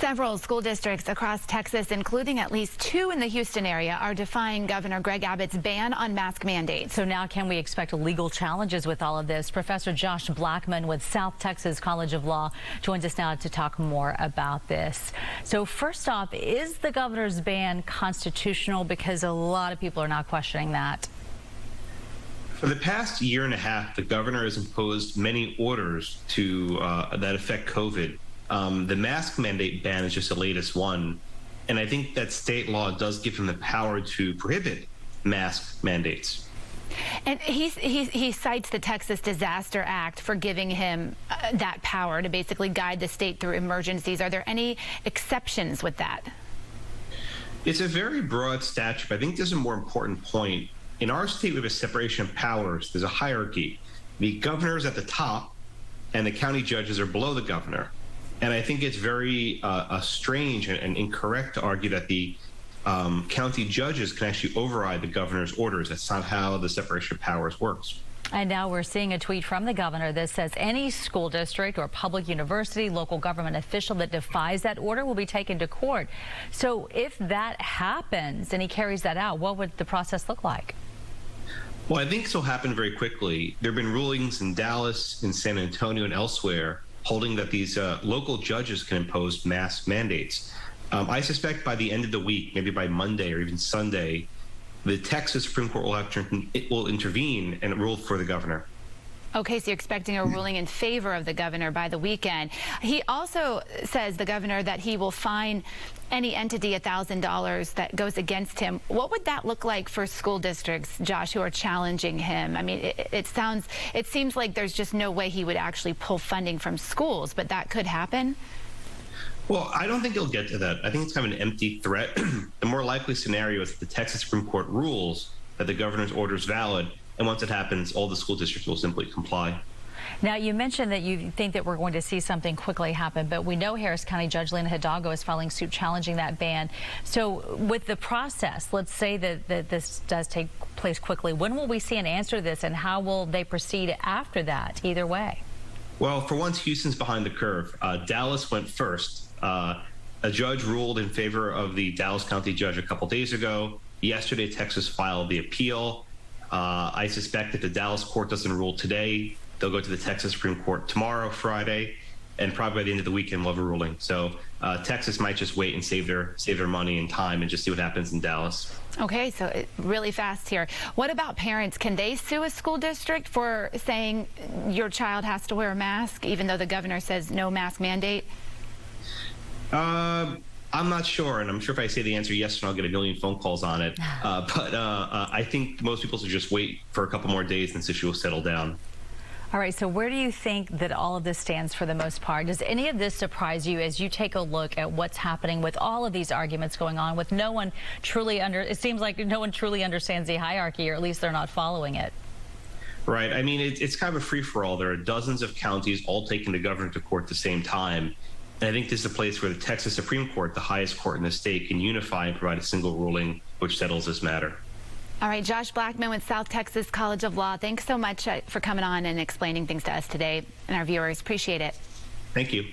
Several school districts across Texas, including at least 2 in the Houston area, are defying Governor Greg Abbott's ban on mask mandates. So now can we expect legal challenges with all of this? Professor Josh Blackman with South Texas College of Law joins us now to talk more about this. So first off, is the governor's ban constitutional? Because a lot of people are now questioning that. For the past year and a half, the governor has imposed many orders to that affect COVID. The mask mandate ban is just the latest one. And I think that state law does give him the power to prohibit mask mandates. And he cites the Texas Disaster Act for giving him that power to basically guide the state through emergencies. Are there any exceptions with that? It's a very broad statute, but I think there's a more important point. In our state, we have a separation of powers. There's a hierarchy. The governor is at the top, and the county judges are below the governor. And I think it's very strange and incorrect to argue that the county judges can actually override the governor's orders. That's not how the separation of powers works. And now we're seeing a tweet from the governor that says any school district or public university, local government official that defies that order will be taken to court. So if that happens and he carries that out, what would the process look like? Well, I think this will happen very quickly. There have been rulings in Dallas, in San Antonio, and elsewhere holding that these local judges can impose mask mandates. I suspect by the end of the week, maybe by Monday or even Sunday, the Texas Supreme Court will intervene and rule for the governor. Okay, so you're expecting a ruling in favor of the governor by the weekend. He also says, the governor, that he will fine any entity $1,000 that goes against him. What would that look like for school districts, Josh, who are challenging him? I mean, it seems like there's just no way he would actually pull funding from schools, but that could happen. Well, I don't think he'll get to that. I think it's kind of an empty threat. The more likely scenario is that the Texas Supreme Court rules that the governor's order is valid. And once it happens, all the school districts will simply comply. Now, you mentioned that you think that we're going to see something quickly happen, but we know Harris County Judge Lena Hidalgo is filing suit challenging that ban. So with the process, let's say that this does take place quickly. When will we see an answer to this, and how will they proceed after that, either way? Well, for once, Houston's behind the curve. Dallas went first. A judge ruled in favor of the Dallas County judge a couple days ago. Yesterday, Texas filed the appeal. I suspect if the Dallas court doesn't rule today, they'll go to the Texas Supreme Court tomorrow, Friday, and probably by the end of the weekend we'll have a ruling. So Texas might just wait and save their money and time and just see what happens in Dallas. Okay, so really fast here. What about parents? Can they sue a school district for saying your child has to wear a mask, even though the governor says no mask mandate? I'm not sure, and I'm sure if I say the answer yes, I'll get a million phone calls on it. But I think most people should just wait for a couple more days and this issue will settle down. All right, so where do you think that all of this stands for the most part? Does any of this surprise you as you take a look at what's happening with all of these arguments going on with no one truly it seems like no one truly understands the hierarchy, or at least they're not following it? Right. I mean, it's kind of a free-for-all. There are dozens of counties all taking the governor to court at the same time. And I think this is a place where the Texas Supreme Court, the highest court in the state, can unify and provide a single ruling which settles this matter. All right, Josh Blackman with South Texas College of Law. Thanks so much for coming on and explaining things to us today and our viewers. Appreciate it. Thank you.